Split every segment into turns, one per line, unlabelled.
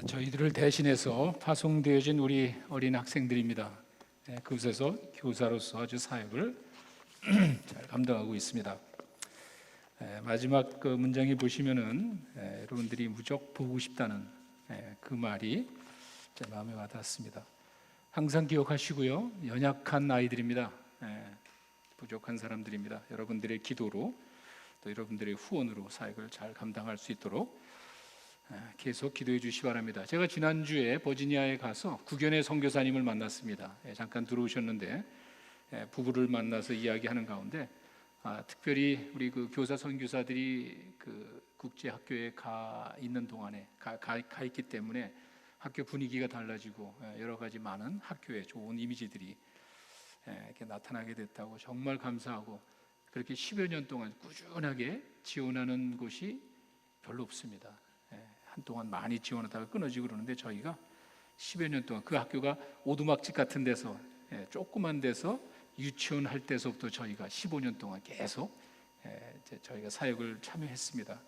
저희들을 대신해서 파송되어진 우리 어린 학생들입니다. 그곳에서 교사로서 아주 사역을 잘 감당하고 있습니다. 마지막 그 문장에 보시면은 여러분들이 무척 보고 싶다는 그 말이 제 마음에 와닿았습니다. 항상 기억하시고요. 연약한 아이들입니다. 부족한 사람들입니다. 여러분들의 기도로 또 여러분들의 후원으로 사역을 잘 감당할 수 있도록 계속 기도해 주시기 바랍니다. 제가 지난주에 버지니아에 가서 국연의 선교사님을 만났습니다. 잠깐 들어오셨는데 부부를 만나서 이야기하는 가운데 특별히 우리 그 교사 선교사들이 그 국제 학교에 가 있는 동안에 가 있기 때문에 학교 분위기가 달라지고 여러 가지 많은 학교에 좋은 이미지들이 이렇게 나타나게 됐다고 정말 감사하고, 그렇게 10여 년 동안 꾸준하게 지원하는 곳이 별로 없습니다. 한동안 많이 지원하다가 끊어지고 그러는데 저희가 10여 년 동안 그 학교가 오두막집 같은 데서 조그만 데서 유치원 할 때서부터 저희가 15년 동안 계속 저희가 사역을 참여했습니다.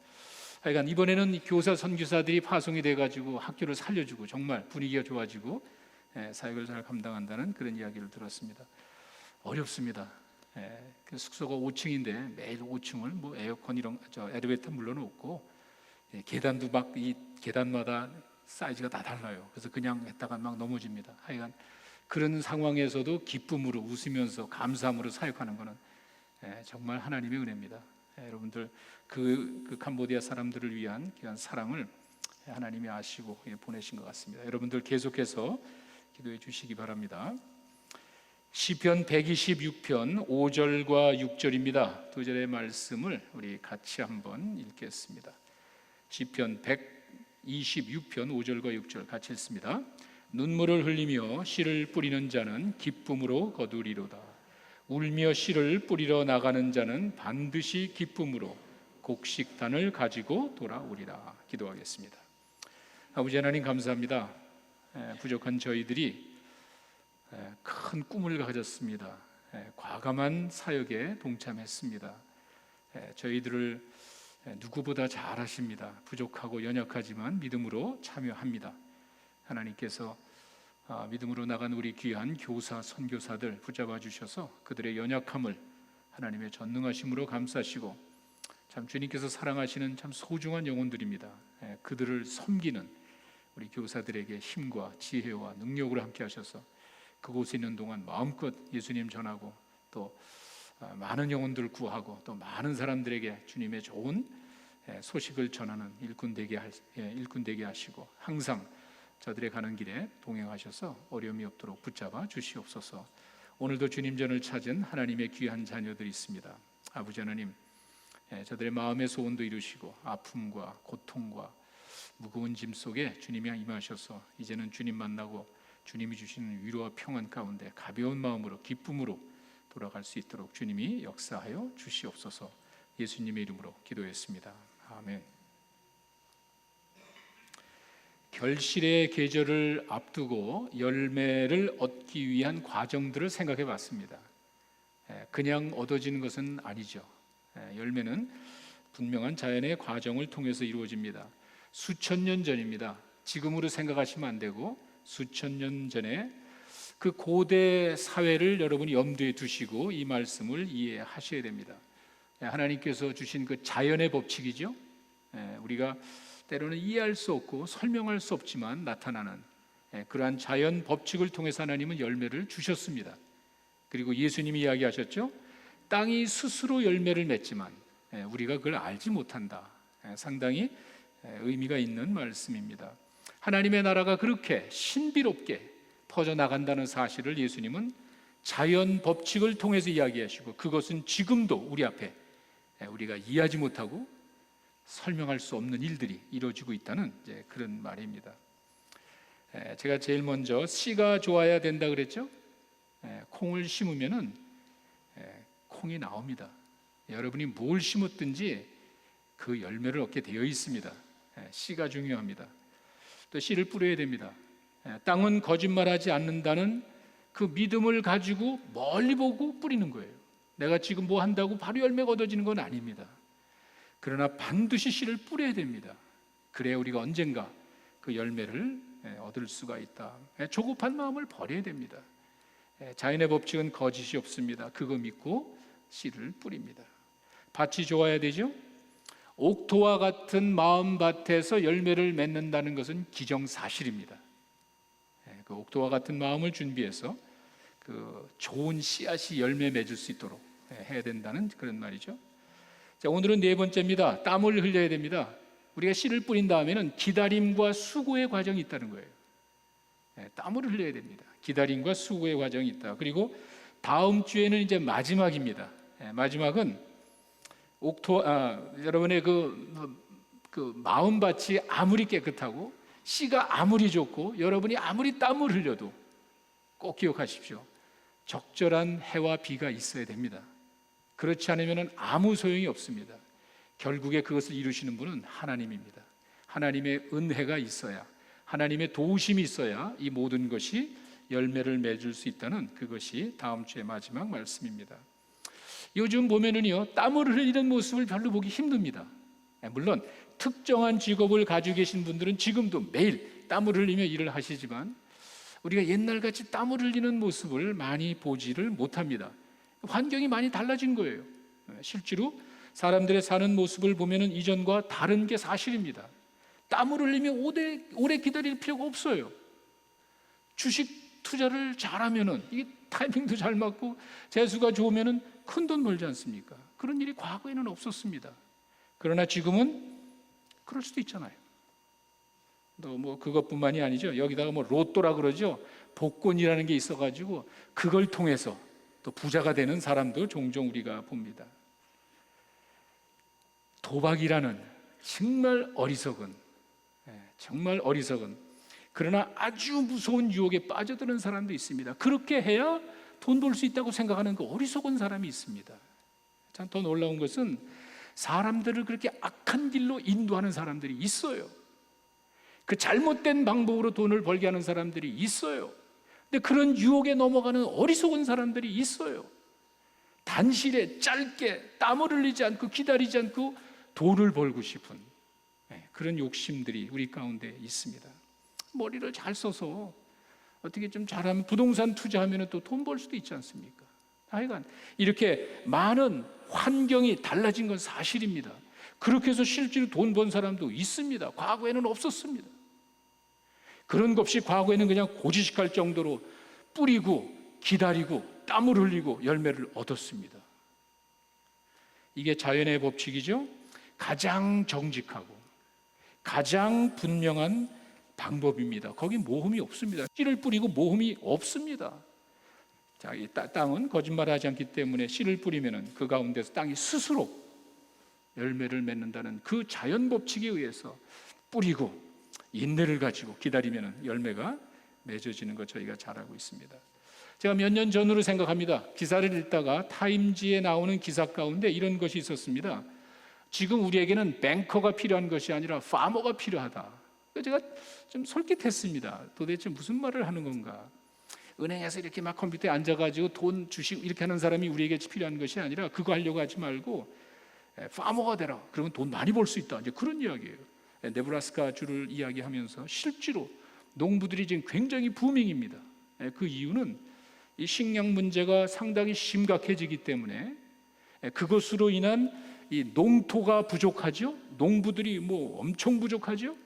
하여간 이번에는 교사 선교사들이 파송이 돼가지고 학교를 살려주고 정말 분위기가 좋아지고 사역을 잘 감당한다는 그런 이야기를 들었습니다. 어렵습니다. 그 숙소가 5층인데 매일 5층을 뭐 에어컨 이런 엘리베이터 물론 없고 계단도 막 이 계단마다 사이즈가 다 달라요. 그래서 그냥 했다가 막 넘어집니다. 하여간 그런 상황에서도 기쁨으로 웃으면서 감사함으로 사역하는 것은 정말 하나님의 은혜입니다. 여러분들 그 캄보디아 사람들을 위한 귀한 사랑을 하나님이 아시고 보내신 것 같습니다. 여러분들 계속해서 기도해 주시기 바랍니다. 시편 126편 5절과 6절입니다. 두 절의 말씀을 우리 같이 한번 읽겠습니다. 시편 126편 5절과 6절 같이 읽습니다. 눈물을 흘리며 씨를 뿌리는 자는 기쁨으로 거두리로다. 울며 씨를 뿌리러 나가는 자는 반드시 기쁨으로 곡식단을 가지고 돌아오리라. 기도하겠습니다. 아버지 하나님 감사합니다. 부족한 저희들이 큰 꿈을 가졌습니다. 과감한 사역에 동참했습니다. 저희들을 누구보다 잘 아십니다. 부족하고 연약하지만 믿음으로 참여합니다. 하나님께서 믿음으로 나간 우리 귀한 교사 선교사들 붙잡아 주셔서 그들의 연약함을 하나님의 전능하심으로 감싸시고, 참 주님께서 사랑하시는 참 소중한 영혼들입니다. 그들을 섬기는 우리 교사들에게 힘과 지혜와 능력으로 함께 하셔서 그곳에 있는 동안 마음껏 예수님 전하고 또 많은 영혼들을 구하고 또 많은 사람들에게 주님의 좋은 소식을 전하는 일꾼 되게 하시고, 항상 저들의 가는 길에 동행하셔서 어려움이 없도록 붙잡아 주시옵소서. 오늘도 주님 전을 찾은 하나님의 귀한 자녀들이 있습니다. 아버지 하나님, 저들의 마음의 소원도 이루시고 아픔과 고통과 무거운 짐 속에 주님이 임하셔서 이제는 주님 만나고 주님이 주시는 위로와 평안 가운데 가벼운 마음으로 기쁨으로 돌아갈 수 있도록 주님이 역사하여 주시옵소서. 예수님의 이름으로 기도했습니다. 아멘. 결실의 계절을 앞두고 열매를 얻기 위한 과정들을 생각해 봤습니다. 그냥 얻어지는 것은 아니죠. 열매는 분명한 자연의 과정을 통해서 이루어집니다. 수천 년 전입니다. 지금으로 생각하시면 안 되고 수천 년 전에 그 고대 사회를 여러분이 염두에 두시고 이 말씀을 이해하셔야 됩니다. 하나님께서 주신 그 자연의 법칙이죠. 우리가 때로는 이해할 수 없고 설명할 수 없지만 나타나는 그러한 자연 법칙을 통해서 하나님은 열매를 주셨습니다. 그리고 예수님이 이야기하셨죠. 땅이 스스로 열매를 맺지만 우리가 그걸 알지 못한다. 상당히 의미가 있는 말씀입니다. 하나님의 나라가 그렇게 신비롭게 퍼져나간다는 사실을 예수님은 자연 법칙을 통해서 이야기하시고, 그것은 지금도 우리 앞에 우리가 이해하지 못하고 설명할 수 없는 일들이 이루어지고 있다는 그런 말입니다. 제가 제일 먼저 씨가 좋아야 된다 그랬죠. 콩을 심으면은 콩이 나옵니다. 여러분이 뭘 심었든지 그 열매를 얻게 되어 있습니다. 씨가 중요합니다. 또 씨를 뿌려야 됩니다. 땅은 거짓말하지 않는다는 그 믿음을 가지고 멀리 보고 뿌리는 거예요. 내가 지금 뭐 한다고 바로 열매가 얻어지는 건 아닙니다. 그러나 반드시 씨를 뿌려야 됩니다. 그래야 우리가 언젠가 그 열매를 얻을 수가 있다. 조급한 마음을 버려야 됩니다. 자연의 법칙은 거짓이 없습니다. 그거 믿고 씨를 뿌립니다. 밭이 좋아야 되죠. 옥토와 같은 마음밭에서 열매를 맺는다는 것은 기정사실입니다. 그 옥토와 같은 마음을 준비해서 그 좋은 씨앗이 열매 맺을 수 있도록 해야 된다는 그런 말이죠. 자, 오늘은 네 번째입니다. 땀을 흘려야 됩니다. 우리가 씨를 뿌린 다음에는 기다림과 수고의 과정이 있다는 거예요. 땀을 흘려야 됩니다. 기다림과 수고의 과정이 있다. 그리고 다음 주에는 이제 마지막입니다. 마지막은 여러분의 그 마음밭이 아무리 깨끗하고 씨가 아무리 좋고 여러분이 아무리 땀을 흘려도 꼭 기억하십시오. 적절한 해와 비가 있어야 됩니다. 그렇지 않으면 아무 소용이 없습니다. 결국에 그것을 이루시는 분은 하나님입니다. 하나님의 은혜가 있어야, 하나님의 도우심이 있어야 이 모든 것이 열매를 맺을 수 있다는 그것이 다음 주의 마지막 말씀입니다. 요즘 보면은요, 땀을 흘리는 모습을 별로 보기 힘듭니다. 물론 특정한 직업을 가지고 계신 분들은 지금도 매일 땀을 흘리며 일을 하시지만 우리가 옛날같이 땀을 흘리는 모습을 많이 보지를 못합니다. 환경이 많이 달라진 거예요. 실제로 사람들의 사는 모습을 보면은 이전과 다른 게 사실입니다. 땀을 흘리며 오래 기다릴 필요가 없어요. 주식 투자를 잘하면은 이 타이밍도 잘 맞고 재수가 좋으면은 큰 돈 벌지 않습니까? 그런 일이 과거에는 없었습니다. 그러나 지금은 그럴 수도 있잖아요. 또 뭐 그것뿐만이 아니죠. 여기다가 뭐 로또라 그러죠. 복권이라는 게 있어가지고 그걸 통해서 또 부자가 되는 사람도 종종 우리가 봅니다. 도박이라는 정말 어리석은 그러나 아주 무서운 유혹에 빠져드는 사람도 있습니다. 그렇게 해야 돈 벌 수 있다고 생각하는 그 어리석은 사람이 있습니다. 참 더 놀라운 것은 사람들을 그렇게 악한 길로 인도하는 사람들이 있어요. 그 잘못된 방법으로 돈을 벌게 하는 사람들이 있어요. 근데 그런 유혹에 넘어가는 어리석은 사람들이 있어요. 단실에 짧게 땀을 흘리지 않고 기다리지 않고 돈을 벌고 싶은 그런 욕심들이 우리 가운데 있습니다. 머리를 잘 써서 어떻게 좀 잘하면 부동산 투자하면 또 돈 벌 수도 있지 않습니까? 하여간 이렇게 많은 환경이 달라진 건 사실입니다. 그렇게 해서 실제로 돈 번 사람도 있습니다. 과거에는 없었습니다. 그런 것 없이 과거에는 그냥 고지식할 정도로 뿌리고 기다리고 땀을 흘리고 열매를 얻었습니다. 이게 자연의 법칙이죠. 가장 정직하고 가장 분명한 방법입니다. 거기 모험이 없습니다. 씨를 뿌리고 모험이 없습니다. 자, 이 땅은 거짓말하지 않기 때문에 씨를 뿌리면은 그 가운데서 땅이 스스로 열매를 맺는다는 그 자연 법칙에 의해서 뿌리고 인내를 가지고 기다리면은 열매가 맺어지는 것 저희가 잘 알고 있습니다. 제가 몇 년 전으로 생각합니다. 기사를 읽다가 타임지에 나오는 기사 가운데 이런 것이 있었습니다. 지금 우리에게는 뱅커가 필요한 것이 아니라 파머가 필요하다. 제가 좀 솔깃했습니다. 도대체 무슨 말을 하는 건가? 은행에서 이렇게 막 컴퓨터에 앉아가지고 돈 주식 이렇게 하는 사람이 우리에게 필요한 것이 아니라 그거 하려고 하지 말고 파머가 되라. 그러면 돈 많이 벌 수 있다. 이제 그런 이야기예요. 네브라스카 주를 이야기하면서 실제로 농부들이 지금 굉장히 부밍입니다. 그 이유는 이 식량 문제가 상당히 심각해지기 때문에 그것으로 인한 이 농토가 부족하죠. 농부들이 뭐 엄청 부족하죠.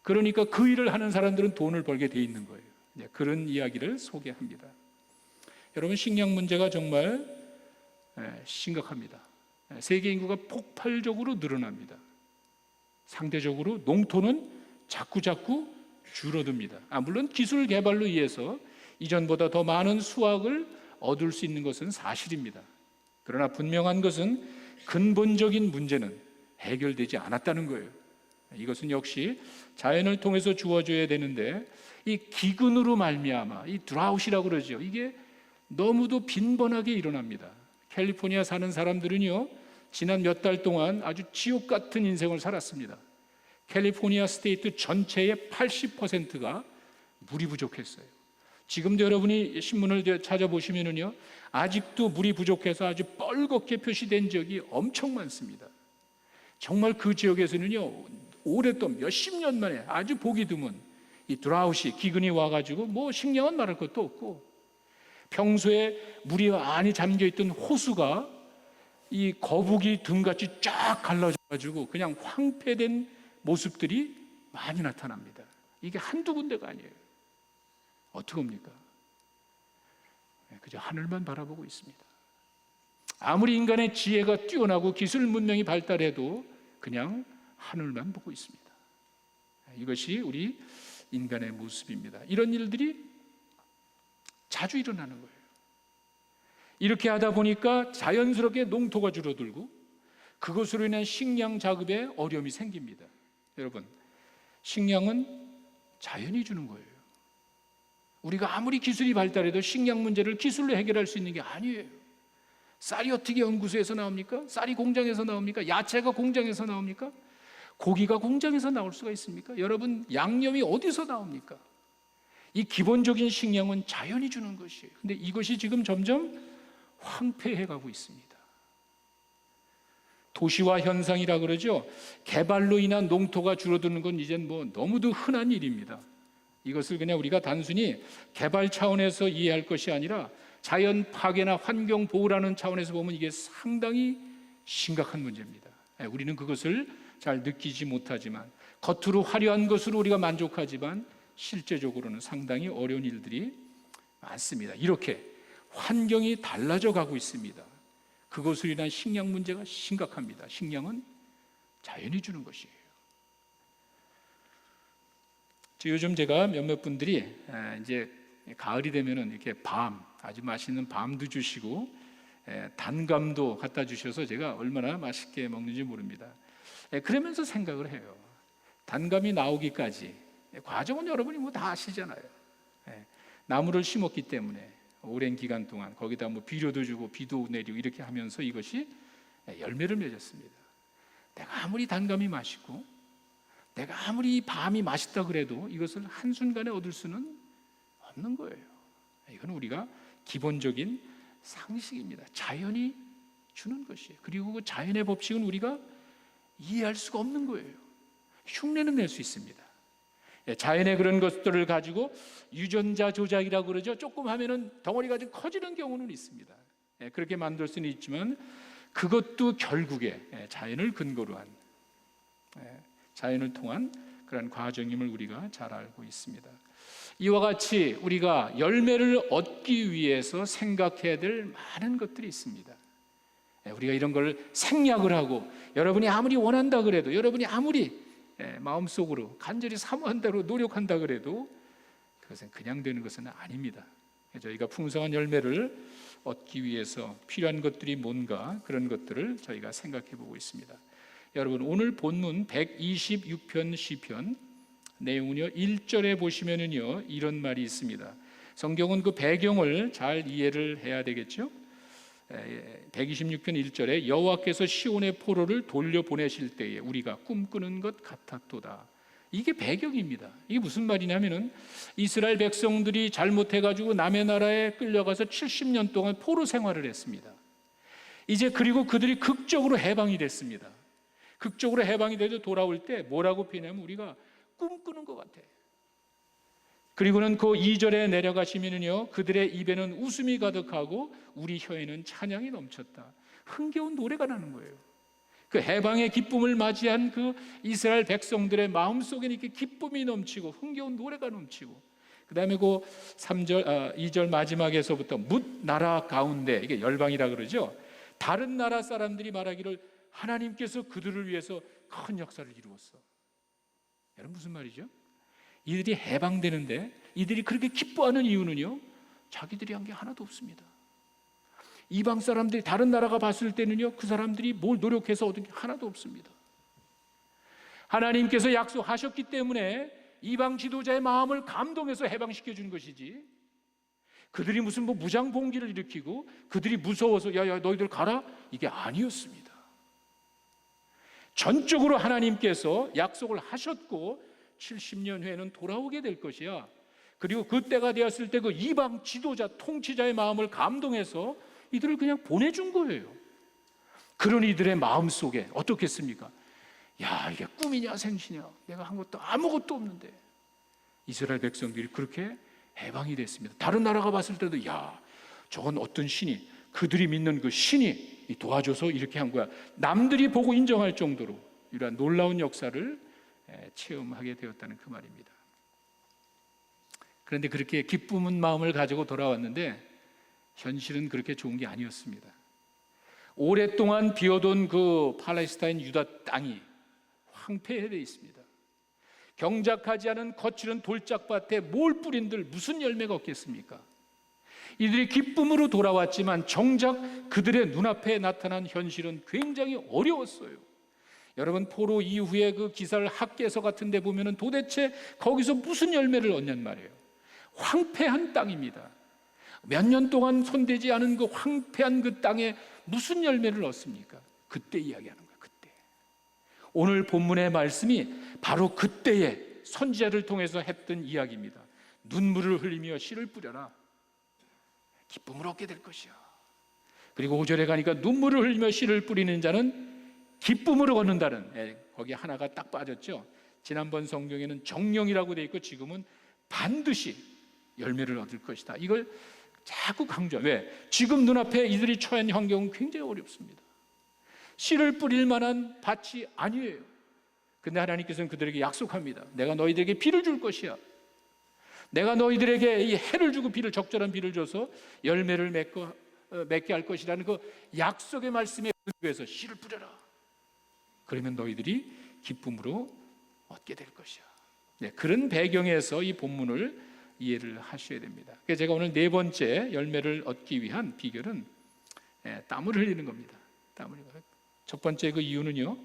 그러니까 그 일을 하는 사람들은 돈을 벌게 돼 있는 거예요. 그런 이야기를 소개합니다. 여러분, 식량 문제가 정말 심각합니다. 세계 인구가 폭발적으로 늘어납니다. 상대적으로 농토는 자꾸 줄어듭니다. 물론 기술 개발로 인해서 이전보다 더 많은 수확을 얻을 수 있는 것은 사실입니다. 그러나 분명한 것은 근본적인 문제는 해결되지 않았다는 거예요. 이것은 역시 자연을 통해서 주어져야 되는데 이 기근으로 말미암아 이 드라웃이라고 그러죠. 이게 너무도 빈번하게 일어납니다. 캘리포니아 사는 사람들은요, 지난 몇 달 동안 아주 지옥 같은 인생을 살았습니다. 캘리포니아 스테이트 전체의 80%가 물이 부족했어요. 지금도 여러분이 신문을 찾아보시면은요, 아직도 물이 부족해서 아주 뻘겋게 표시된 지역이 엄청 많습니다. 정말 그 지역에서는요, 오랫동안 몇십 년 만에 아주 보기 드문 이 드라우시 기근이 와가지고 뭐 식량은 말할 것도 없고, 평소에 물이 많이 잠겨있던 호수가 이 거북이 등같이 쫙 갈라져가지고 그냥 황폐된 모습들이 많이 나타납니다. 이게 한두 군데가 아니에요. 어떻게 합니까? 그저 하늘만 바라보고 있습니다. 아무리 인간의 지혜가 뛰어나고 기술 문명이 발달해도 그냥 하늘만 보고 있습니다. 이것이 우리 인간의 모습입니다. 이런 일들이 자주 일어나는 거예요. 이렇게 하다 보니까 자연스럽게 농토가 줄어들고 그것으로 인한 식량 작업에 어려움이 생깁니다. 여러분, 식량은 자연이 주는 거예요. 우리가 아무리 기술이 발달해도 식량 문제를 기술로 해결할 수 있는 게 아니에요. 쌀이 어떻게 연구소에서 나옵니까? 쌀이 공장에서 나옵니까? 야채가 공장에서 나옵니까? 고기가 공장에서 나올 수가 있습니까? 여러분, 양념이 어디서 나옵니까? 이 기본적인 식량은 자연이 주는 것이에요. 근데 이것이 지금 점점 황폐해 가고 있습니다. 도시화 현상이라 그러죠. 개발로 인한 농토가 줄어드는 건 이젠 뭐 너무도 흔한 일입니다. 이것을 그냥 우리가 단순히 개발 차원에서 이해할 것이 아니라 자연 파괴나 환경 보호라는 차원에서 보면 이게 상당히 심각한 문제입니다. 우리는 그것을 잘 느끼지 못하지만, 겉으로 화려한 것으로 우리가 만족하지만 실제적으로는 상당히 어려운 일들이 많습니다. 이렇게 환경이 달라져 가고 있습니다. 그것으로 인한 식량 문제가 심각합니다. 식량은 자연이 주는 것이에요. 요즘 제가 몇몇 분들이 이제 가을이 되면은 이렇게 아주 맛있는 밤도 주시고 단감도 갖다 주셔서 제가 얼마나 맛있게 먹는지 모릅니다. 그러면서 생각을 해요. 단감이 나오기까지 과정은 여러분이 뭐 다 아시잖아요. 나무를 심었기 때문에 오랜 기간 동안 거기다 뭐 비료도 주고 비도 내리고 이렇게 하면서 이것이 열매를 맺었습니다. 내가 아무리 단감이 맛있고 내가 아무리 밤이 맛있다 그래도 이것을 한순간에 얻을 수는 없는 거예요. 이건 우리가 기본적인 상식입니다. 자연이 주는 것이에요. 그리고 그 자연의 법칙은 우리가 이해할 수가 없는 거예요. 흉내는 낼 수 있습니다. 자연의 그런 것들을 가지고 유전자 조작이라고 그러죠. 조금 하면은 덩어리가 좀 커지는 경우는 있습니다. 그렇게 만들 수는 있지만 그것도 결국에 자연을 근거로 한, 자연을 통한 그런 과정임을 우리가 잘 알고 있습니다. 이와 같이 우리가 열매를 얻기 위해서 생각해야 될 많은 것들이 있습니다. 우리가 이런 걸 생략을 하고 여러분이 아무리 원한다 그래도, 여러분이 아무리 마음속으로 간절히 사모한다고 노력한다 그래도 그것은 그냥 되는 것은 아닙니다. 저희가 풍성한 열매를 얻기 위해서 필요한 것들이 뭔가, 그런 것들을 저희가 생각해 보고 있습니다. 여러분, 오늘 본문 126편 시편 내용은요, 1절에 보시면은요 이런 말이 있습니다. 성경은 그 배경을 잘 이해를 해야 되겠죠. 126편 1절에 여호와께서 시온의 포로를 돌려보내실 때에 우리가 꿈꾸는 것 같았도다. 이게 배경입니다. 이게 무슨 말이냐면은 이스라엘 백성들이 잘못해가지고 남의 나라에 끌려가서 70년 동안 포로 생활을 했습니다. 이제 그리고 그들이 극적으로 해방이 됐습니다. 극적으로 해방이 돼서 돌아올 때 뭐라고 표현하면 우리가 꿈꾸는 것 같아. 그리고는 그 2절에 내려가시면은요, 그들의 입에는 웃음이 가득하고 우리 혀에는 찬양이 넘쳤다. 흥겨운 노래가 나는 거예요. 그 해방의 기쁨을 맞이한 그 이스라엘 백성들의 마음속에 이렇게 기쁨이 넘치고 흥겨운 노래가 넘치고, 그 다음에 그 2절 마지막에서부터 뭇 나라 가운데, 이게 열방이라 그러죠. 다른 나라 사람들이 말하기를 하나님께서 그들을 위해서 큰 역사를 이루었어. 여러분, 무슨 말이죠? 이들이 해방되는데 이들이 그렇게 기뻐하는 이유는요, 자기들이 한 게 하나도 없습니다. 이방 사람들이, 다른 나라가 봤을 때는요, 그 사람들이 뭘 노력해서 얻은 게 하나도 없습니다. 하나님께서 약속하셨기 때문에 이방 지도자의 마음을 감동해서 해방시켜 준 것이지, 그들이 무슨 뭐 무장봉기를 일으키고 그들이 무서워서 야야 너희들 가라, 이게 아니었습니다. 전적으로 하나님께서 약속을 하셨고 70년 후에는 돌아오게 될 것이야. 그리고 그때가 되었을 때 그 이방 지도자, 통치자의 마음을 감동해서 이들을 그냥 보내준 거예요. 그런 이들의 마음 속에 어떻겠습니까? 야, 이게 꿈이냐 생시냐, 내가 한 것도 아무것도 없는데. 이스라엘 백성들이 그렇게 해방이 됐습니다. 다른 나라가 봤을 때도 야, 저건 어떤 신이, 그들이 믿는 그 신이 도와줘서 이렇게 한 거야, 남들이 보고 인정할 정도로 이러한 놀라운 역사를 체험하게 되었다는 그 말입니다. 그런데 그렇게 기쁨은 마음을 가지고 돌아왔는데 현실은 그렇게 좋은 게 아니었습니다. 오랫동안 비어돈 그 팔레스타인 유다 땅이 황폐해져 있습니다. 경작하지 않은 거칠은 돌짝밭에 뭘 뿌린들 무슨 열매가 없겠습니까? 이들이 기쁨으로 돌아왔지만 정작 그들의 눈앞에 나타난 현실은 굉장히 어려웠어요. 여러분, 포로 이후에 그 기사를 학계서 같은 데 보면은 도대체 거기서 무슨 열매를 얻냔 말이에요. 황폐한 땅입니다. 몇 년 동안 손대지 않은 그 황폐한 그 땅에 무슨 열매를 얻습니까? 그때 이야기하는 거예요. 그때. 오늘 본문의 말씀이 바로 그때의 선지자를 통해서 했던 이야기입니다. 눈물을 흘리며 씨를 뿌려라. 기쁨을 얻게 될 것이야. 그리고 5절에 가니까 눈물을 흘리며 씨를 뿌리는 자는 기쁨으로 얻는다는, 거기 하나가 딱 빠졌죠. 지난번 성경에는 정령이라고 되어 있고 지금은 반드시 열매를 얻을 것이다. 이걸 자꾸 강조. 왜? 지금 눈앞에 이들이 처한 환경은 굉장히 어렵습니다. 씨를 뿌릴 만한 밭이 아니에요. 근데 하나님께서는 그들에게 약속합니다. 내가 너희들에게 비를 줄 것이야. 내가 너희들에게 이 해를 주고 비를, 적절한 비를 줘서 열매를 맺게 할 것이라는 그 약속의 말씀에 근거해서 씨를 뿌려라. 그러면 너희들이 기쁨으로 얻게 될 것이야. 네, 그런 배경에서 이 본문을 이해를 하셔야 됩니다. 그래서 제가 오늘 네 번째 열매를 얻기 위한 비결은 땀을 흘리는 겁니다. 땀을 흘리는. 첫 번째 그 이유는요,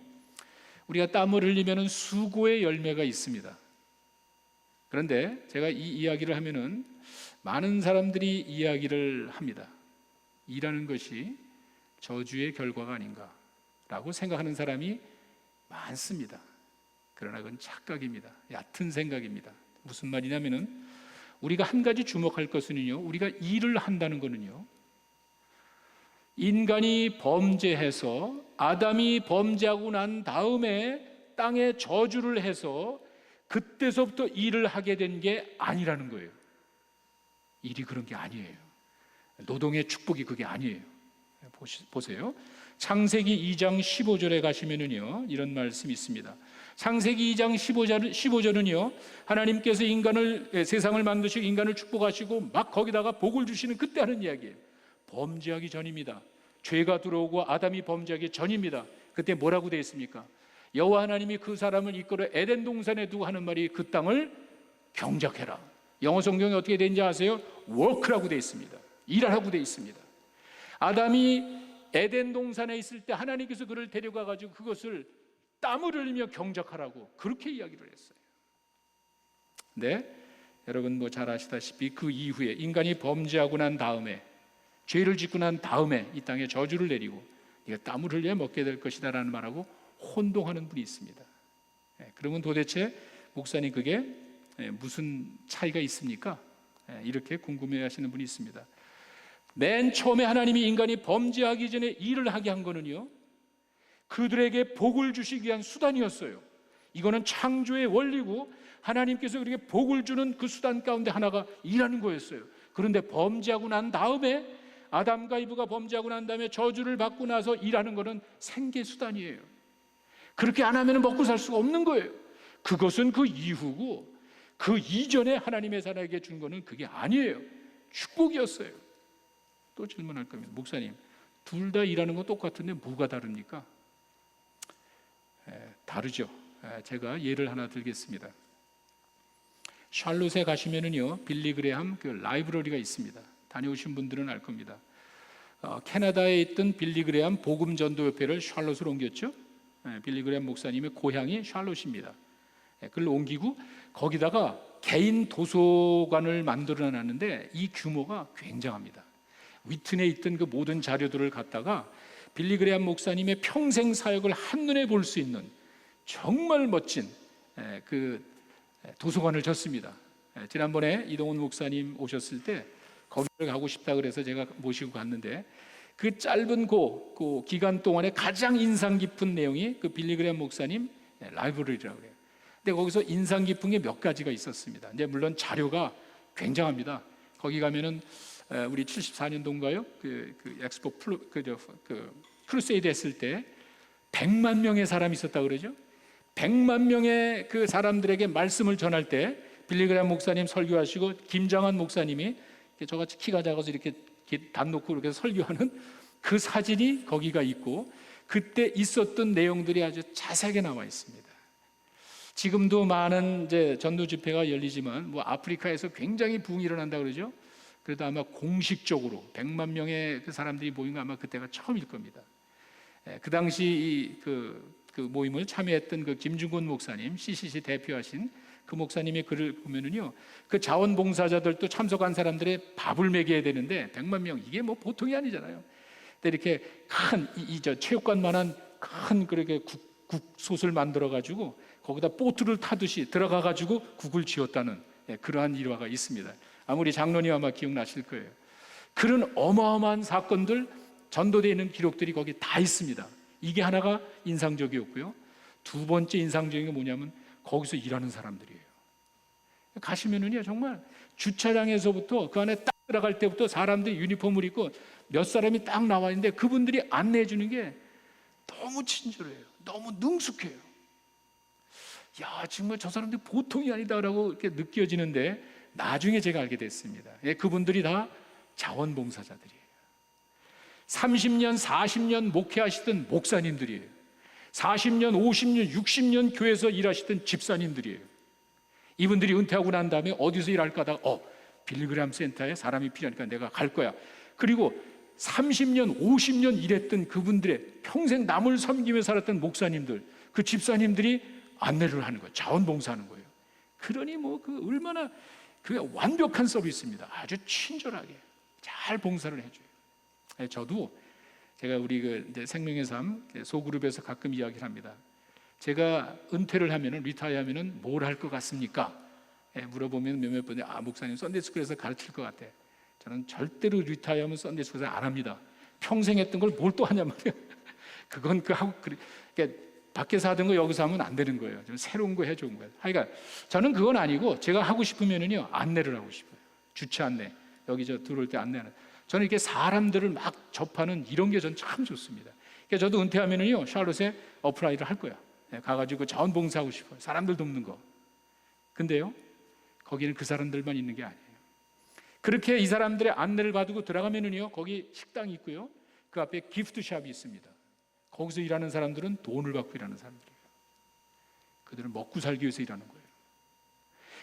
우리가 땀을 흘리면 수고의 열매가 있습니다. 그런데 제가 이 이야기를 하면은 많은 사람들이 이야기를 합니다. 일하는 것이 저주의 결과가 아닌가라고 생각하는 사람이 많습니다. 그러나 그건 착각입니다. 얕은 생각입니다. 무슨 말이냐면은 우리가 한 가지 주목할 것은요, 우리가 일을 한다는 것은요, 인간이 범죄해서 아담이 범죄하고 난 다음에 땅에 저주를 해서 그때서부터 일을 하게 된 게 아니라는 거예요. 일이 그런 게 아니에요. 노동의 축복이 그게 아니에요. 보세요. 창세기 2장 15절에 가시면은요, 이런 말씀이 있습니다. 창세기 2장 15절은요, 하나님께서 세상을 만드시고 인간을 축복하시고 막 거기다가 복을 주시는 그때 하는 이야기예요. 범죄하기 전입니다. 죄가 들어오고 아담이 범죄하기 전입니다. 그때 뭐라고 되어 있습니까? 여호와 하나님이 그 사람을 이끌어 에덴 동산에 두고 하는 말이 그 땅을 경작해라. 영어 성경에 어떻게 되는지 아세요? work라고 되어 있습니다. 일하라고 되어 있습니다. 아담이 에덴 동산에 있을 때 하나님께서 그를 데려가 가지고 그것을 땀을 흘리며 경작하라고 그렇게 이야기를 했어요. 네, 여러분 잘 아시다시피 그 이후에 인간이 범죄하고 난 다음에, 죄를 짓고 난 다음에 이 땅에 저주를 내리고 네가 땀을 흘려 먹게 될 것이다 라는 말하고 혼동하는 분이 있습니다. 그러면 도대체 목사님 그게 무슨 차이가 있습니까? 이렇게 궁금해 하시는 분이 있습니다. 맨 처음에 하나님이 인간이 범죄하기 전에 일을 하게 한 거는요, 그들에게 복을 주시기 위한 수단이었어요. 이거는 창조의 원리고 하나님께서 그렇게 복을 주는 그 수단 가운데 하나가 일하는 거였어요. 그런데 범죄하고 난 다음에, 아담과 이브가 범죄하고 난 다음에 저주를 받고 나서 일하는 거는 생계 수단이에요. 그렇게 안 하면 먹고 살 수가 없는 거예요. 그것은 그 이후고 그 이전에 하나님의 사람에게 준 거는 그게 아니에요. 축복이었어요. 또 질문할 겁니다. 목사님, 둘 다 일하는 건 똑같은데 뭐가 다릅니까? 다르죠. 제가 예를 하나 들겠습니다. 샬롯에 가시면은요, 빌리 그레함 그 라이브러리가 있습니다. 다녀오신 분들은 알 겁니다. 캐나다에 있던 빌리 그레함 복음 전도협회를 샬롯으로 옮겼죠. 빌리 그레함 목사님의 고향이 샬롯입니다. 그걸 옮기고 거기다가 개인 도서관을 만들어 놨는데 이 규모가 굉장합니다. 위튼에 있던 그 모든 자료들을 갖다가 빌리 그레함 목사님의 평생 사역을 한눈에 볼 수 있는 정말 멋진 그 도서관을 졌습니다. 지난번에 이동훈 목사님 오셨을 때 거기를 가고 싶다 그래서 제가 모시고 갔는데 그 짧은 그 기간 동안에 가장 인상 깊은 내용이 그 빌리 그레함 목사님 라이브러리라고 그래요. 근데 거기서 인상 깊은 게 몇 가지가 있었습니다. 이제 물론 자료가 굉장합니다. 거기 가면은 우리 74년도인가요? 그 엑스포 크루세이드 했을 때 100만 명의 사람이 있었다 그러죠. 100만 명의 그 사람들에게 말씀을 전할 때 빌리그람 목사님 설교하시고 김장한 목사님이 저같이 키가 작아서 이렇게 담 놓고 이렇게 설교하는 그 사진이 거기가 있고 그때 있었던 내용들이 아주 자세하게 나와 있습니다. 지금도 많은 이제 전도 집회가 열리지만 뭐 아프리카에서 굉장히 부흥이 일어난다 그러죠. 그래도 아마 공식적으로 100만 명의 그 사람들이 모인 거 아마 그때가 처음일 겁니다. 그 당시 그 모임을 참여했던 그 김중곤 목사님, CCC 대표하신 그 목사님의 글을 보면은요, 그 자원봉사자들도 참석한 사람들의 밥을 먹여야 되는데 100만 명 이게 뭐 보통이 아니잖아요. 근데 이렇게 큰 체육관만한 큰 그렇게 국솥을 만들어 가지고 거기다 보트를 타듯이 들어가 가지고 국을 지었다는 그러한 일화가 있습니다. 아무리 장로님 아마 기억나실 거예요. 그런 어마어마한 사건들 전도되어 있는 기록들이 거기 다 있습니다. 이게 하나가 인상적이었고요. 두 번째 인상적인 게 뭐냐면 거기서 일하는 사람들이에요. 가시면은요 정말 주차장에서부터 그 안에 딱 들어갈 때부터 사람들이 유니폼을 입고 몇 사람이 딱 나와 있는데 그분들이 안내해 주는 게 너무 친절해요. 너무 능숙해요. 야, 정말 저 사람들이 보통이 아니다라고 이렇게 느껴지는데 나중에 제가 알게 됐습니다. 그분들이 다 자원봉사자들이에요. 30년, 40년 목회하시던 목사님들이에요. 40년, 50년, 60년 교회에서 일하시던 집사님들이에요. 이분들이 은퇴하고 난 다음에 어디서 일할까 하다가 빌리그람 센터에 사람이 필요하니까 내가 갈 거야. 그리고 30년, 50년 일했던 그분들의 평생 남을 섬기며 살았던 목사님들, 그 집사님들이 안내를 하는 거예요. 자원봉사하는 거예요. 그러니 뭐 그 얼마나 그게 완벽한 서비스입니다. 아주 친절하게 잘 봉사를 해줘요. 저도 제가 우리 그 이제 생명의 삶 소그룹에서 가끔 이야기를 합니다. 제가 은퇴를 하면은 리타이어하면은 뭘 할 것 같습니까? 물어보면 몇몇 분이 목사님 썬데이스쿨에서 가르칠 것 같아. 저는 절대로 리타이어하면 썬데이스쿨에서 안 합니다. 평생 했던 걸 뭘 또 하냐 말이에요. 그건 그 하고 그러니까 밖에서 하던 거 여기서 하면 안 되는 거예요. 좀 새로운 거 해주는 거예요. 그러니까 저는 그건 아니고 제가 하고 싶으면은요 안내를 하고 싶어요. 주차 안내 여기 저 들어올 때 안내하는. 저는 이렇게 사람들을 막 접하는 이런 게 전 참 좋습니다. 그러니까 저도 은퇴하면은요 샬롯에 어플라이를 할 거야. 가가지고 자원봉사하고 싶어요. 사람들 돕는 거. 근데요 거기는 그 사람들만 있는 게 아니에요. 그렇게 이 사람들의 안내를 받고 들어가면은요 거기 식당이 있고요 그 앞에 기프트샵이 있습니다. 거기서 일하는 사람들은 돈을 받고 일하는 사람들이에요. 그들은 먹고 살기 위해서 일하는 거예요.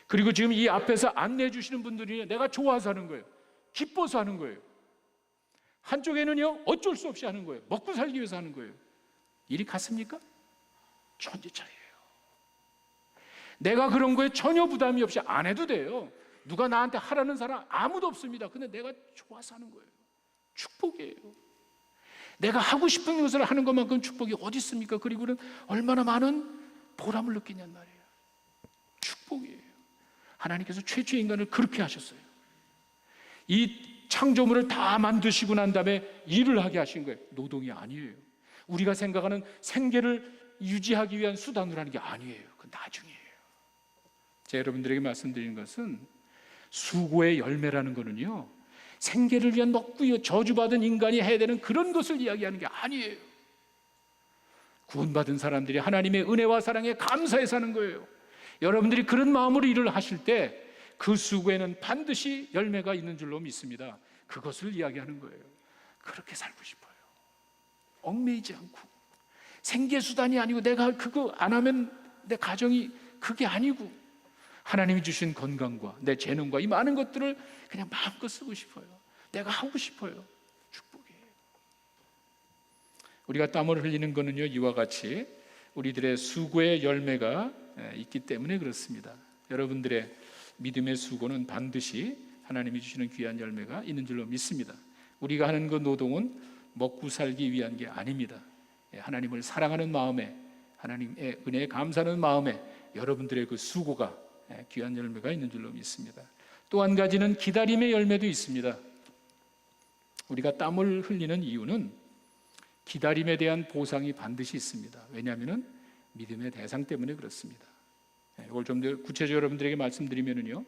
그리고 지금 이 앞에서 안내해 주시는 분들이 내가 좋아서 하는 거예요. 기뻐서 하는 거예요. 한쪽에는요 어쩔 수 없이 하는 거예요. 먹고 살기 위해서 하는 거예요. 일이 같습니까? 천지 차이예요. 내가 그런 거에 전혀 부담이 없이 안 해도 돼요. 누가 나한테 하라는 사람 아무도 없습니다. 근데 내가 좋아서 하는 거예요. 축복이에요. 내가 하고 싶은 것을 하는 것만큼 축복이 어디 있습니까? 그리고는 얼마나 많은 보람을 느끼냔 말이에요. 축복이에요. 하나님께서 최초의 인간을 그렇게 하셨어요. 이 창조물을 다 만드시고 난 다음에 일을 하게 하신 거예요. 노동이 아니에요. 우리가 생각하는 생계를 유지하기 위한 수단으로 하는 게 아니에요. 그건 나중이에요. 제가 여러분들에게 말씀드리는 것은 수고의 열매라는 거는요 생계를 위한 먹고 저주받은 인간이 해야 되는 그런 것을 이야기하는 게 아니에요. 구원받은 사람들이 하나님의 은혜와 사랑에 감사해 사는 거예요. 여러분들이 그런 마음으로 일을 하실 때 그 수고에는 반드시 열매가 있는 줄로 믿습니다. 그것을 이야기하는 거예요. 그렇게 살고 싶어요. 얽매이지 않고 생계수단이 아니고 내가 그거 안 하면 내 가정이 그게 아니고 하나님이 주신 건강과 내 재능과 이 많은 것들을 그냥 마음껏 쓰고 싶어요. 내가 하고 싶어요. 축복이에요. 우리가 땀을 흘리는 거는요 이와 같이 우리들의 수고의 열매가 있기 때문에 그렇습니다. 여러분들의 믿음의 수고는 반드시 하나님이 주시는 귀한 열매가 있는 줄로 믿습니다. 우리가 하는 그 노동은 먹고 살기 위한 게 아닙니다. 하나님을 사랑하는 마음에 하나님의 은혜에 감사하는 마음에 여러분들의 그 수고가 귀한 열매가 있는 줄로 믿습니다. 또 한 가지는 기다림의 열매도 있습니다. 우리가 땀을 흘리는 이유는 기다림에 대한 보상이 반드시 있습니다. 왜냐하면 믿음의 대상 때문에 그렇습니다. 이걸 좀 더 구체적으로 여러분들에게 말씀드리면요,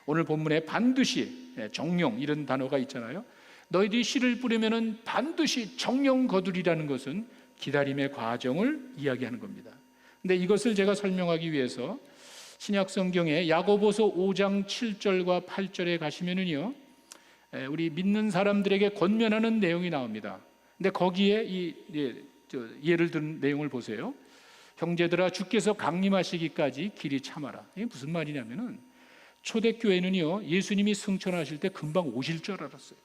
오늘 본문에 반드시, 정령 이런 단어가 있잖아요. 너희들이 씨를 뿌리면은 반드시 정령 거두리라는 것은 기다림의 과정을 이야기하는 겁니다. 근데 이것을 제가 설명하기 위해서 신약 성경에 야고보서 5장 7절과 8절에 가시면은요, 우리 믿는 사람들에게 권면하는 내용이 나옵니다. 근데 거기에 예를 든 내용을 보세요. 형제들아, 주께서 강림하시기까지 길이 참아라. 이게 무슨 말이냐면은, 초대교회는요, 예수님이 승천하실 때 금방 오실 줄 알았어요.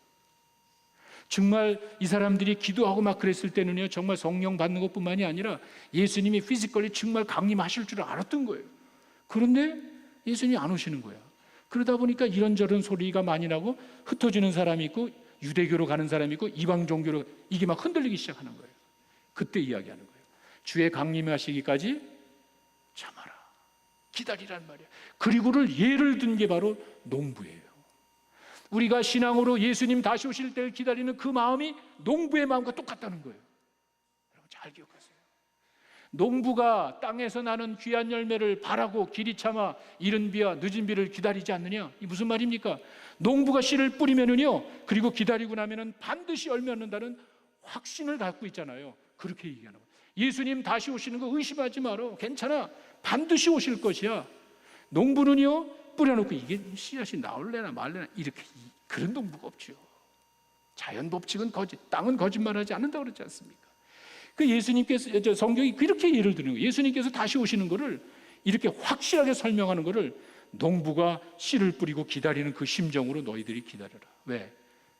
정말 이 사람들이 기도하고 막 그랬을 때는요, 정말 성령 받는 것뿐만이 아니라 예수님이 피지컬리 정말 강림하실 줄 알았던 거예요. 그런데 예수님이 안 오시는 거야. 그러다 보니까 이런저런 소리가 많이 나고, 흩어지는 사람이 있고, 유대교로 가는 사람이 있고, 이방 종교로, 이게 막 흔들리기 시작하는 거예요. 그때 이야기하는 거예요. 주의 강림하시기까지 참아라, 기다리란 말이야. 그리고를 예를 든 게 바로 농부예요. 우리가 신앙으로 예수님 다시 오실 때를 기다리는 그 마음이 농부의 마음과 똑같다는 거예요. 여러분 잘 기억하세요. 농부가 땅에서 나는 귀한 열매를 바라고 길이 참아 이른 비와 늦은 비를 기다리지 않느냐? 이 무슨 말입니까? 농부가 씨를 뿌리면은요, 그리고 기다리고 나면은 반드시 열매 얻는다는 확신을 갖고 있잖아요. 그렇게 얘기하는 거예요. 예수님 다시 오시는 거 의심하지 마라. 괜찮아. 반드시 오실 것이야. 농부는요, 뿌려놓고 이게 씨앗이 나올래나 말래나 이렇게, 그런 농부가 없죠. 자연 법칙은 땅은 거짓말하지 않는다고 그러지 않습니까? 그 예수님께서, 성경이 그렇게 예를 드는 거예요. 예수님께서 다시 오시는 거를 이렇게 확실하게 설명하는 거를 농부가 씨를 뿌리고 기다리는 그 심정으로 너희들이 기다려라. 왜?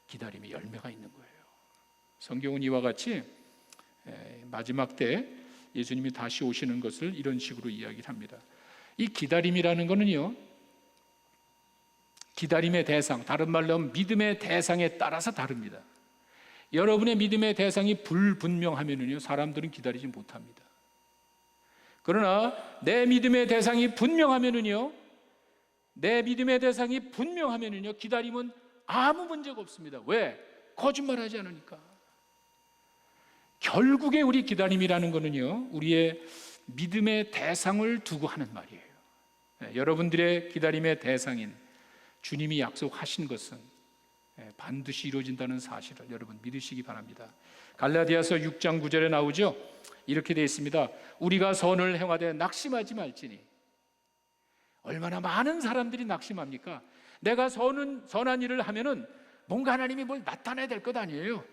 기다림에 열매가 있는 거예요. 성경은 이와 같이 마지막 때 예수님이 다시 오시는 것을 이런 식으로 이야기를 합니다. 이 기다림이라는 거는요, 기다림의 대상, 다른 말로 하면 믿음의 대상에 따라서 다릅니다. 여러분의 믿음의 대상이 불분명하면요, 사람들은 기다리지 못합니다. 그러나 내 믿음의 대상이 분명하면요, 기다림은 아무 문제가 없습니다. 왜? 거짓말하지 않으니까. 결국에 우리 기다림이라는 거는요, 우리의 믿음의 대상을 두고 하는 말이에요. 여러분들의 기다림의 대상인 주님이 약속하신 것은 반드시 이루어진다는 사실을 여러분 믿으시기 바랍니다. 갈라디아서 6장 9절에 나오죠. 이렇게 되어 있습니다. 우리가 선을 행하되 낙심하지 말지니. 얼마나 많은 사람들이 낙심합니까? 내가 선한 일을 하면은 뭔가 하나님이 뭘 나타내야 될 것 아니에요.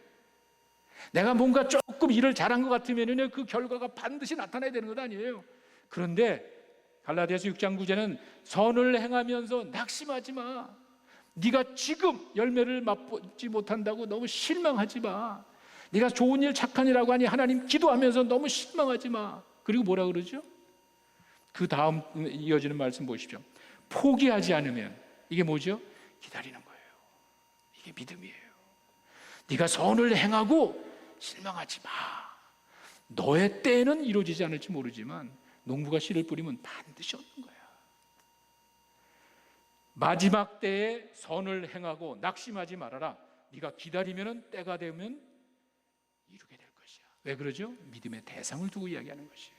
내가 뭔가 조금 일을 잘한 것 같으면은 그 결과가 반드시 나타나야 되는 것 아니에요. 그런데 갈라디아서 6장 9절은 선을 행하면서 낙심하지 마. 네가 지금 열매를 맛보지 못한다고 너무 실망하지 마. 네가 좋은 일 착한 일하고 하니 하나님 기도하면서 너무 실망하지 마. 그리고 뭐라 그러죠? 그 다음 이어지는 말씀 보십시오. 포기하지 않으면, 이게 뭐죠? 기다리는 거예요. 이게 믿음이에요. 네가 선을 행하고 실망하지 마. 너의 때에는 이루어지지 않을지 모르지만 농부가 씨를 뿌리면 반드시 얻는 거야. 마지막 때에 선을 행하고 낙심하지 말아라. 네가 기다리면 때가 되면 이루게 될 것이야. 왜 그러죠? 믿음의 대상을 두고 이야기하는 것이에요.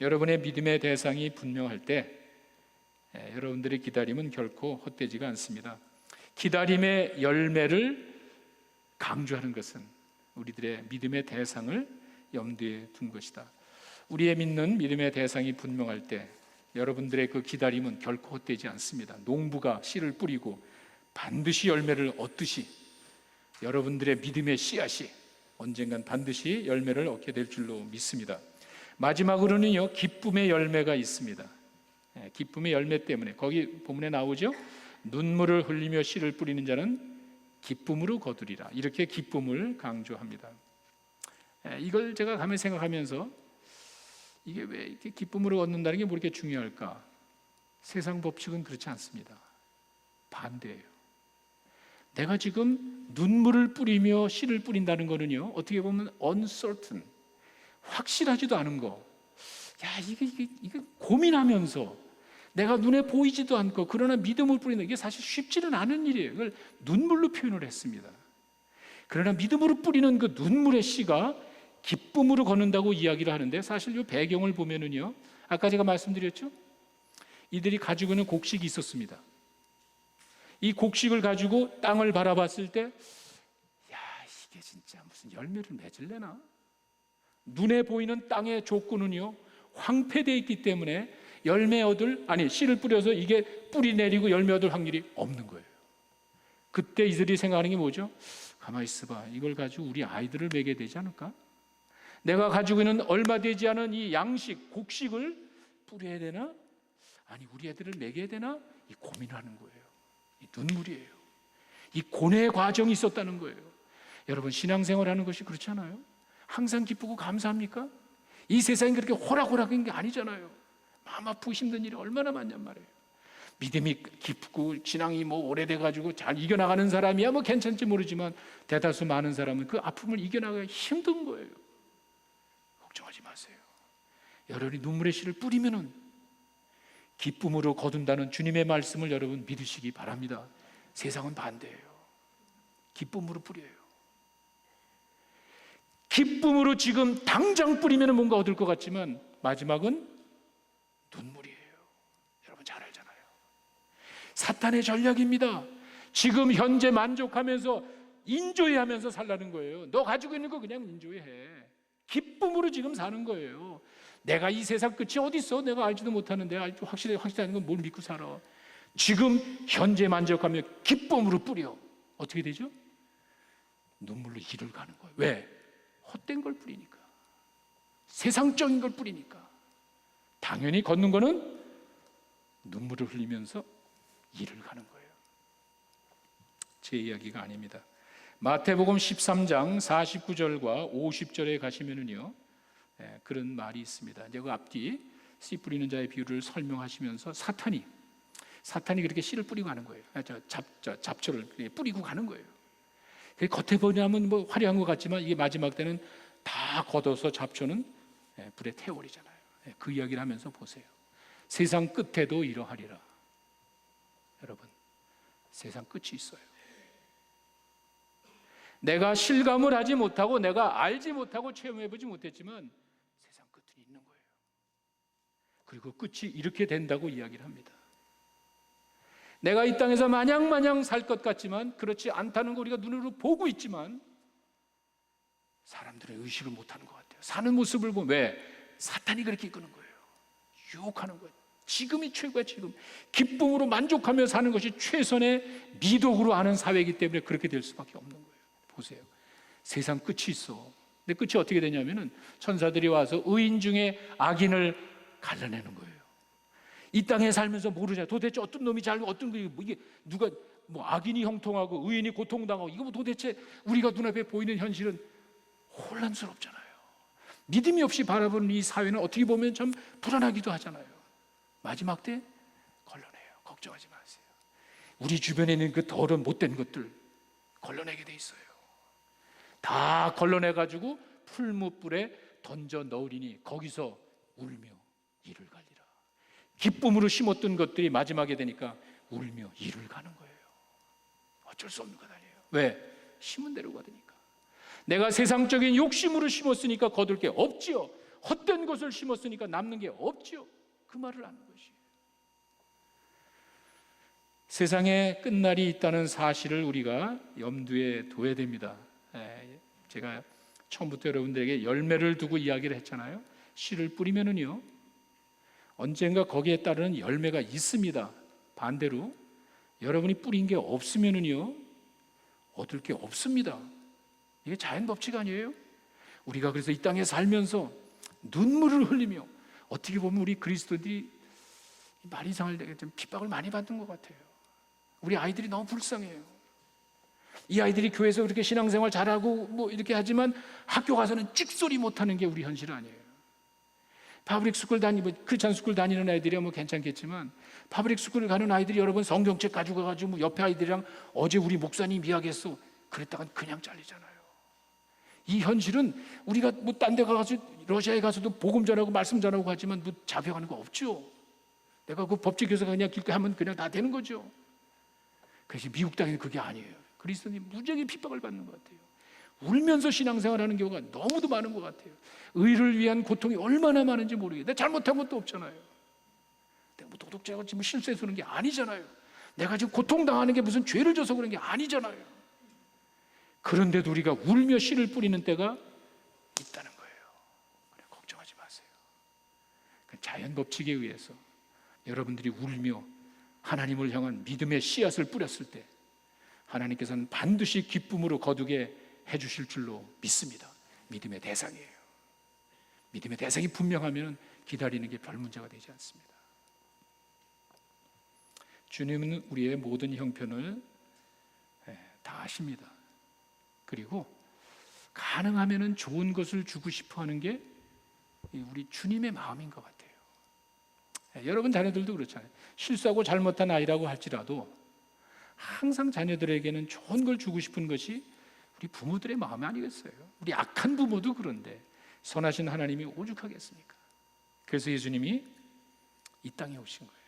여러분의 믿음의 대상이 분명할 때 여러분들의 기다림은 결코 헛되지가 않습니다. 기다림의 열매를 강조하는 것은 우리들의 믿음의 대상을 염두에 둔 것이다. 우리의 믿는 믿음의 대상이 분명할 때 여러분들의 그 기다림은 결코 헛되지 않습니다. 농부가 씨를 뿌리고 반드시 열매를 얻듯이 여러분들의 믿음의 씨앗이 언젠간 반드시 열매를 얻게 될 줄로 믿습니다. 마지막으로는요, 기쁨의 열매가 있습니다. 기쁨의 열매 때문에, 거기 본문에 나오죠. 눈물을 흘리며 씨를 뿌리는 자는 기쁨으로 거두리라. 이렇게 기쁨을 강조합니다. 이걸 제가 가만히 생각하면서 이게 왜 이렇게 기쁨으로 얻는다는 게 뭐 이렇게 중요할까? 세상 법칙은 그렇지 않습니다. 반대예요. 내가 지금 눈물을 뿌리며 씨를 뿌린다는 거는요, 어떻게 보면 uncertain, 확실하지도 않은 거. 야, 이게 고민하면서 내가 눈에 보이지도 않고 그러나 믿음을 뿌리는 게 사실 쉽지는 않은 일이에요. 그걸 눈물로 표현을 했습니다. 그러나 믿음으로 뿌리는 그 눈물의 씨가 기쁨으로 걷는다고 이야기를 하는데, 사실 이 배경을 보면은요, 아까 제가 말씀드렸죠? 이들이 가지고 있는 곡식이 있었습니다. 이 곡식을 가지고 땅을 바라봤을 때, 야, 이게 진짜 무슨 열매를 맺을래나? 눈에 보이는 땅의 조건은요, 황폐되어 있기 때문에 씨를 뿌려서 이게 뿌리 내리고 열매 얻을 확률이 없는 거예요. 그때 이들이 생각하는 게 뭐죠? 가만히 있어봐, 이걸 가지고 우리 아이들을 먹여야 되지 않을까? 내가 가지고 있는 얼마 되지 않은 이 양식, 곡식을 뿌려야 되나? 아니, 우리 애들을 먹여야 되나? 이 고민하는 거예요. 이 눈물이에요. 이 고뇌의 과정이 있었다는 거예요. 여러분, 신앙생활하는 것이 그렇지 않아요? 항상 기쁘고 감사합니까? 이 세상이 그렇게 호락호락한 게 아니잖아요. 마음 아프고 힘든 일이 얼마나 많냔 말이에요. 믿음이 깊고 신앙이 오래돼가지고 잘 이겨나가는 사람이야 괜찮지 모르지만, 대다수 많은 사람은 그 아픔을 이겨나가기 힘든 거예요. 걱정하지 마세요. 여러분이 눈물의 씨를 뿌리면은 기쁨으로 거둔다는 주님의 말씀을 여러분 믿으시기 바랍니다. 세상은 반대예요. 기쁨으로 뿌려요. 기쁨으로 지금 당장 뿌리면 뭔가 얻을 것 같지만 마지막은 눈물이에요. 여러분 잘 알잖아요. 사탄의 전략입니다. 지금 현재 만족하면서 인조해하면서 살라는 거예요. 너 가지고 있는 거 그냥 인조해. 기쁨으로 지금 사는 거예요. 내가 이 세상 끝이 어디 있어? 내가 알지도 못하는데 확실하는 건 뭘 믿고 살아? 지금 현재 만족하며 기쁨으로 뿌려. 어떻게 되죠? 눈물로 이를 가는 거예요. 왜? 헛된 걸 뿌리니까. 세상적인 걸 뿌리니까. 당연히 걷는 거는 눈물을 흘리면서 이를 가는 거예요. 제 이야기가 아닙니다. 마태복음 13장 49절과 50절에 가시면은요, 그런 말이 있습니다. 이제 그 앞뒤 씨 뿌리는 자의 비유를 설명하시면서 사탄이 그렇게 씨를 뿌리고 가는 거예요. 잡초를 뿌리고 가는 거예요. 겉에 보냐면 화려한 것 같지만 이게 마지막 때는 다 걷어서 잡초는 불에 태워버리잖아요. 그 이야기를 하면서 보세요. 세상 끝에도 이러하리라. 여러분, 세상 끝이 있어요. 내가 실감을 하지 못하고 내가 알지 못하고 체험해보지 못했지만 세상 끝은 있는 거예요. 그리고 끝이 이렇게 된다고 이야기를 합니다. 내가 이 땅에서 마냥 살 것 같지만 그렇지 않다는 거 우리가 눈으로 보고 있지만 사람들은 의식을 못하는 것 같아요. 사는 모습을 보면 왜? 사탄이 그렇게 이끄는 거예요. 유혹하는 거예요. 지금이 최고야. 지금 기쁨으로 만족하며 사는 것이 최선의 미덕으로 하는 사회이기 때문에 그렇게 될 수밖에 없는 거예요. 보세요. 세상 끝이 있어. 근데 끝이 어떻게 되냐면은 천사들이 와서 의인 중에 악인을 갈라내는 거예요. 이 땅에 살면서 모르잖아요. 도대체 어떤 놈이 잘, 어떤 이게 누가 악인이 형통하고 의인이 고통당하고 이거 도대체 우리가 눈앞에 보이는 현실은 혼란스럽잖아요. 믿음이 없이 바라보는 이 사회는 어떻게 보면 참 불안하기도 하잖아요. 마지막 때 걸러내요. 걱정하지 마세요. 우리 주변에 있는 그 더러운 못된 것들 걸러내게 돼 있어요. 다 걸러내가지고 풀무불에 던져 넣으리니 거기서 울며 이를 갈리라. 기쁨으로 심었던 것들이 마지막에 되니까 울며 이를 가는 거예요. 어쩔 수 없는 것 아니에요. 왜? 심은 대로 거두니까. 내가 세상적인 욕심으로 심었으니까 거둘 게 없지요. 헛된 것을 심었으니까 남는 게 없지요. 그 말을 하는 것이에요. 세상에 끝날이 있다는 사실을 우리가 염두에 둬야 됩니다. 제가 처음부터 여러분들에게 열매를 두고 이야기를 했잖아요. 씨를 뿌리면은요, 언젠가 거기에 따르는 열매가 있습니다. 반대로 여러분이 뿌린 게 없으면은요, 얻을 게 없습니다. 이게 자연 법칙 아니에요? 우리가 그래서 이 땅에 살면서 눈물을 흘리며 어떻게 보면 우리 그리스도들이 말 이상을 되게 좀 핍박을 많이 받는 것 같아요. 우리 아이들이 너무 불쌍해요. 이 아이들이 교회에서 그렇게 신앙생활 잘하고 이렇게 하지만 학교 가서는 찍소리 못하는 게 우리 현실 아니에요. 파브릭 스쿨 크리스찬 스쿨 다니는 아이들이야 괜찮겠지만 파브릭 스쿨을 가는 아이들이 여러분 성경책 가지고 가가지고 옆에 아이들이랑 어제 우리 목사님 이야기했어 그랬다간 그냥 잘리잖아요. 이 현실은 우리가 딴 데 가서 러시아에 가서도 복음 전하고 말씀 전하고 하지만 잡혀가는 거 없죠. 내가 그 법칙에서 그냥 길게 하면 그냥 다 되는 거죠. 그래서 미국 땅에는 그게 아니에요. 그리스도인이 무지하게 핍박을 받는 것 같아요. 울면서 신앙생활하는 경우가 너무도 많은 것 같아요. 의를 위한 고통이 얼마나 많은지 모르겠어요. 내가 잘못한 것도 없잖아요. 내가 뭐 도덕자가 지금 실수해서 그런 게 아니잖아요. 내가 지금 고통당하는 게 무슨 죄를 져서 그런 게 아니잖아요. 그런데도 우리가 울며 씨를 뿌리는 때가 있다는 거예요. 그래, 걱정하지 마세요. 자연 법칙에 의해서 여러분들이 울며 하나님을 향한 믿음의 씨앗을 뿌렸을 때 하나님께서는 반드시 기쁨으로 거두게 해주실 줄로 믿습니다. 믿음의 대상이에요. 믿음의 대상이 분명하면 기다리는 게 별 문제가 되지 않습니다. 주님은 우리의 모든 형편을 다 아십니다. 그리고 가능하면 좋은 것을 주고 싶어 하는 게 우리 주님의 마음인 것 같아요. 여러분 자녀들도 그렇잖아요. 실수하고 잘못한 아이라고 할지라도 항상 자녀들에게는 좋은 걸 주고 싶은 것이 우리 부모들의 마음이 아니겠어요? 우리 악한 부모도 그런데 선하신 하나님이 오죽하겠습니까? 그래서 예수님이 이 땅에 오신 거예요.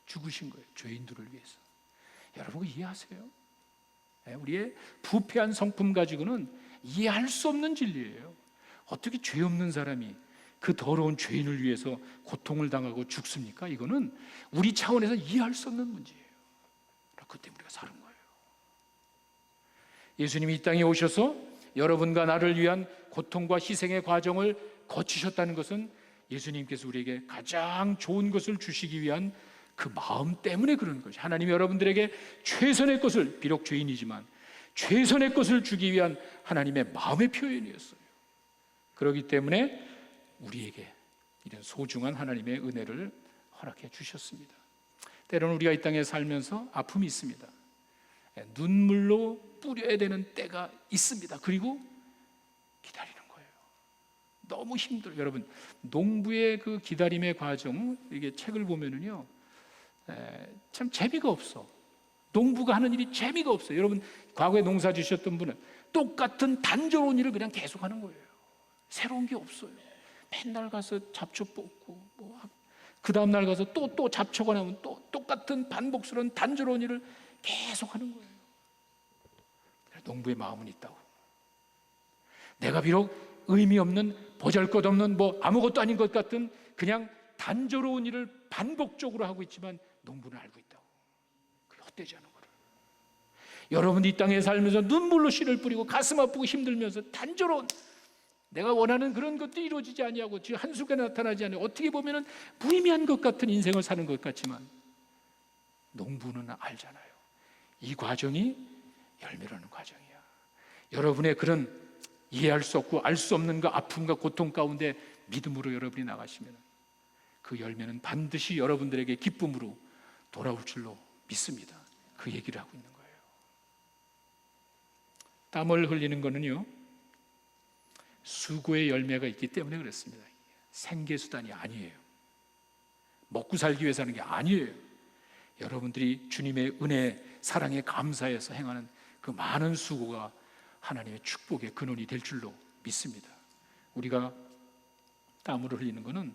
죽으신 거예요. 죄인들을 위해서. 여러분 이해하세요? 우리의 부패한 성품 가지고는 이해할 수 없는 진리예요. 어떻게 죄 없는 사람이 그 더러운 죄인을 위해서 고통을 당하고 죽습니까? 이거는 우리 차원에서 이해할 수 없는 문제예요. 그때 우리가 사는 거예요. 예수님이 이 땅에 오셔서 여러분과 나를 위한 고통과 희생의 과정을 거치셨다는 것은 예수님께서 우리에게 가장 좋은 것을 주시기 위한 그 마음 때문에 그런 것이, 하나님이 여러분들에게 최선의 것을, 비록 죄인이지만 최선의 것을 주기 위한 하나님의 마음의 표현이었어요. 그렇기 때문에 우리에게 이런 소중한 하나님의 은혜를 허락해 주셨습니다. 때로는 우리가 이 땅에 살면서 아픔이 있습니다. 눈물로 뿌려야 되는 때가 있습니다. 그리고 기다리는 거예요. 너무 힘들어요. 여러분, 농부의 그 기다림의 과정, 이게 책을 보면은요, 참 재미가 없어. 농부가 하는 일이 재미가 없어요. 여러분, 과거에 농사 지셨던 분은 똑같은 단조로운 일을 그냥 계속하는 거예요. 새로운 게 없어요. 맨날 가서 잡초 뽑고, 그 다음날 가서 또 잡초가 나오면 또 똑같은 반복스러운 단조로운 일을 계속하는 거예요. 농부의 마음은 있다고. 내가 비록 의미 없는, 보잘것없는, 아무것도 아닌 것 같은 그냥 단조로운 일을 반복적으로 하고 있지만 농부는 알고 있다고. 그게 헛되지 않은 거를. 여러분 이 땅에 살면서 눈물로 씨를 뿌리고 가슴 아프고 힘들면서 단조로운, 내가 원하는 그런 것도 이루어지지 아니하고 지금 한순간에 나타나지 않아요. 어떻게 보면 무의미한 것 같은 인생을 사는 것 같지만 농부는 알잖아요. 이 과정이 열매라는 과정이야. 여러분의 그런 이해할 수 없고 알 수 없는 그 아픔과 고통 가운데 믿음으로 여러분이 나가시면 그 열매는 반드시 여러분들에게 기쁨으로 돌아올 줄로 믿습니다. 그 얘기를 하고 있는 거예요. 땀을 흘리는 거는요, 수고의 열매가 있기 때문에 그렇습니다. 생계수단이 아니에요. 먹고 살기 위해서 하는 게 아니에요. 여러분들이 주님의 은혜, 사랑에 감사해서 행하는 그 많은 수고가 하나님의 축복의 근원이 될 줄로 믿습니다. 우리가 땀을 흘리는 것은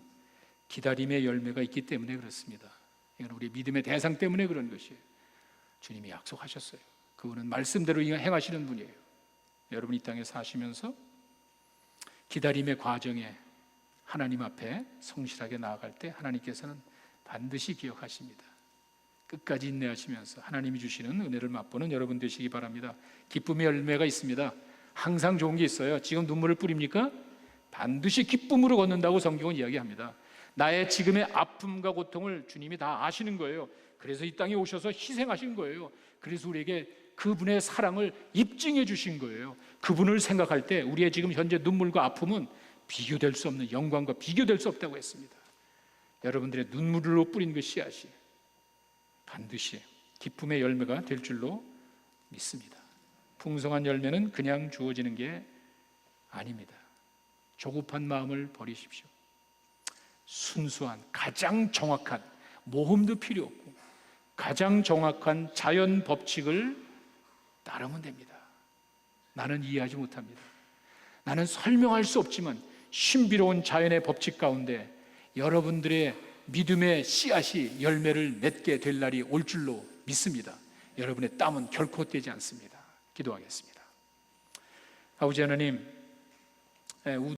기다림의 열매가 있기 때문에 그렇습니다. 이건 우리 믿음의 대상 때문에 그런 것이에요. 주님이 약속하셨어요. 그분은 말씀대로 행하시는 분이에요. 여러분 이 땅에 사시면서 기다림의 과정에 하나님 앞에 성실하게 나아갈 때 하나님께서는 반드시 기억하십니다. 끝까지 인내하시면서 하나님이 주시는 은혜를 맛보는 여러분 되시기 바랍니다. 기쁨의 열매가 있습니다. 항상 좋은 게 있어요. 지금 눈물을 뿌립니까? 반드시 기쁨으로 걷는다고 성경은 이야기합니다. 나의 지금의 아픔과 고통을 주님이 다 아시는 거예요. 그래서 이 땅에 오셔서 희생하신 거예요. 그래서 우리에게 그분의 사랑을 입증해 주신 거예요. 그분을 생각할 때 우리의 지금 현재 눈물과 아픔은 비교될 수 없는 영광과 비교될 수 없다고 했습니다. 여러분들의 눈물로 뿌린 그 씨앗이 반드시 기쁨의 열매가 될 줄로 믿습니다. 풍성한 열매는 그냥 주어지는 게 아닙니다. 조급한 마음을 버리십시오. 순수한, 가장 정확한, 모험도 필요 없고 가장 정확한 자연 법칙을 따르면 됩니다. 나는 이해하지 못합니다. 나는 설명할 수 없지만 신비로운 자연의 법칙 가운데 여러분들의 믿음의 씨앗이 열매를 맺게 될 날이 올 줄로 믿습니다. 여러분의 땀은 결코 떼지 않습니다. 기도하겠습니다. 아버지 하나님,